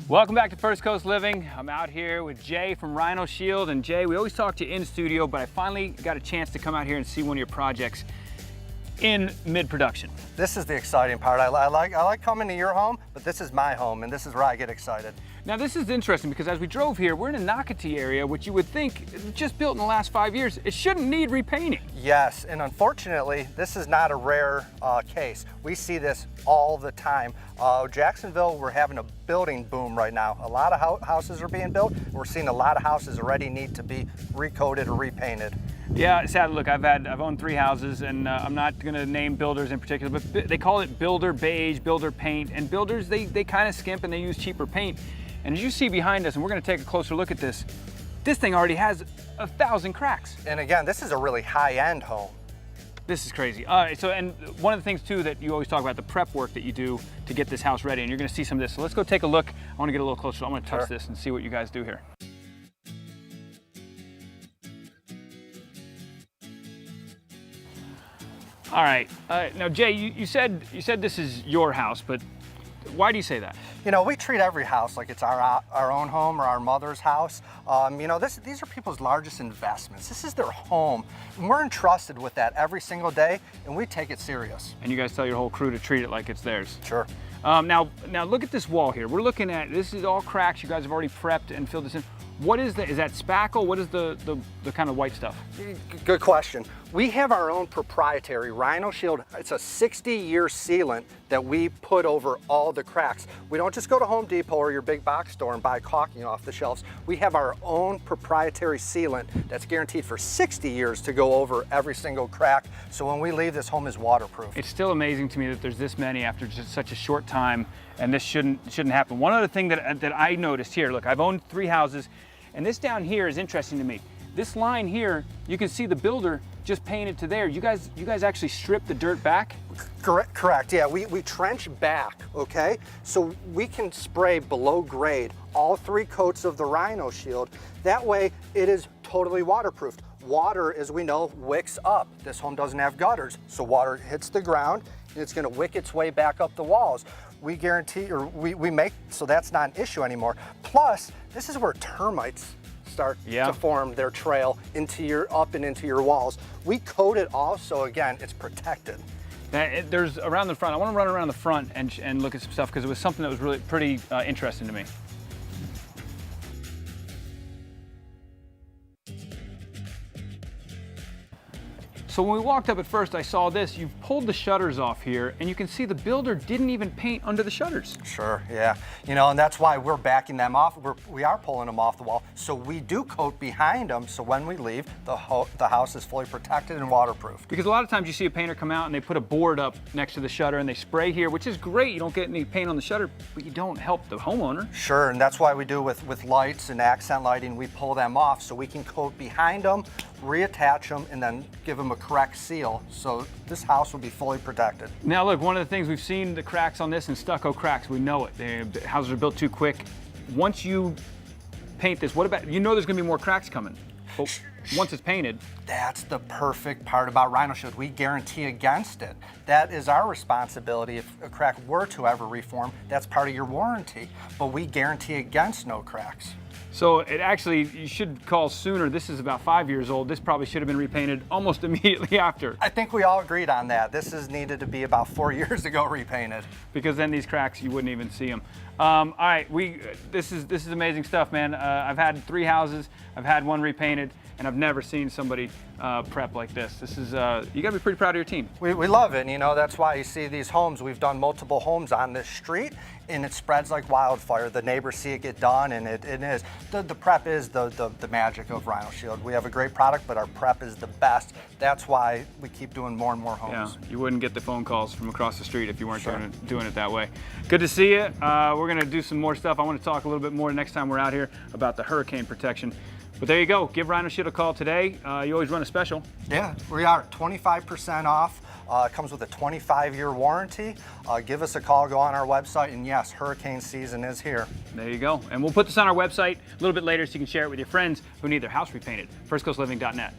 Welcome back to First Coast Living. I'm out here with Jay from Rhino Shield. And Jay, we always talk to you in studio, but I finally got a chance to come out here and see one of your projects in mid-production. This is the exciting part. I like coming to your home, but this is my home, and this is where I get excited. Now this is interesting because as we drove here, we're in a Nocatee area, which you would think just built in the last 5 years. It shouldn't need repainting. Yes, and unfortunately, this is not a rare case. We see this all the time. Jacksonville, we're having a building boom right now. A lot of houses are being built. We're seeing a lot of houses already need to be recoated or repainted. Yeah, sadly, look, I've owned 3 houses, and I'm not going to name builders in particular, but they call it builder beige, builder paint, and builders, they kind of skimp and they use cheaper paint. And as you see behind us, and we're going to take a closer look at this thing already has 1,000 cracks. And again, this is a really high-end home. This is crazy. All right, so, and one of the things too that you always talk about, the prep work that you do to get this house ready, and you're going to see some of this. So let's go take a look. I want to get a little closer. I want to touch this and see what you guys do here. All right. Now, Jay, you said this is your house, but why do you say that? You know, we treat every house like it's our own home or our mother's house. You know, these are people's largest investments. This is their home. And we're entrusted with that every single day, and we take it serious. And you guys tell your whole crew to treat it like it's theirs. Sure. Now look at this wall here. We're looking at, this is all cracks. You guys have already prepped and filled this in. What is that? Is that spackle? What is the kind of white stuff? Good question. We have our own proprietary Rhino Shield. It's a 60-year sealant that we put over all the cracks. We don't just go to Home Depot or your big box store and buy caulking off the shelves. We have our own proprietary sealant that's guaranteed for 60 years to go over every single crack. So when we leave, this home is waterproof. It's still amazing to me that there's this many after just such a short time, and this shouldn't happen. One other thing that I noticed here, look, I've owned 3 houses, and this down here is interesting to me. This line here, you can see the builder just painted to there. You guys actually stripped the dirt back? Correct, yeah, we trench back, okay? So we can spray below grade all 3 coats of the Rhino Shield. That way it is totally waterproofed. Water, as we know, wicks up. This home doesn't have gutters, so water hits the ground and it's gonna wick its way back up the walls. We guarantee, or we make, so that's not an issue anymore. Plus, this is where termites start to form their trail up and into your walls. We coat it all, so again, it's protected. Now, there's around the front, I want to run around the front and look at some stuff because it was something that was really pretty interesting to me. So when we walked up at first, I saw this. You've pulled the shutters off here, and you can see the builder didn't even paint under the shutters. Sure, yeah. You know, and that's why we're backing them off. We are pulling them off the wall. So we do coat behind them, so when we leave, the house is fully protected and waterproof. Because a lot of times you see a painter come out and they put a board up next to the shutter and they spray here, which is great. You don't get any paint on the shutter, but you don't help the homeowner. Sure, and that's why we do with lights and accent lighting, we pull them off so we can coat behind them, reattach them, and then give them a correct seal, so this house will be fully protected. Now look, one of the things we've seen the cracks on this and stucco cracks, we know it. The houses are built too quick. Once you paint this, what about, you know there's gonna be more cracks coming, but once it's painted. That's the perfect part about Rhino Shield. We guarantee against it. That is our responsibility. If a crack were to ever reform, that's part of your warranty, but we guarantee against no cracks. So it actually, you should call sooner. This is about 5 years old. This probably should have been repainted almost immediately after. I think we all agreed on that. This is needed to be about 4 years ago repainted. Because then these cracks, you wouldn't even see them. All right, this is amazing stuff, man. I've had 3 houses, I've had 1 repainted, and I've never seen somebody prep like this. This is, you gotta be pretty proud of your team. We love it, and you know, that's why you see these homes. We've done multiple homes on this street, and it spreads like wildfire. The neighbors see it get done, and it is. The prep is the magic of Rhino Shield. We have a great product, but our prep is the best. That's why we keep doing more and more homes. Yeah, you wouldn't get the phone calls from across the street if you weren't doing it that way. Good to see you. We're gonna do some more stuff. I want to talk a little bit more next time we're out here about the hurricane protection. But there you go. Give Rhino Shield a call today. You always run a special. Yeah, we are 25% off. It comes with a 25-year warranty. Give us a call, go on our website, and yes, hurricane season is here. There you go. And we'll put this on our website a little bit later so you can share it with your friends who need their house repainted. FirstCoastLiving.net.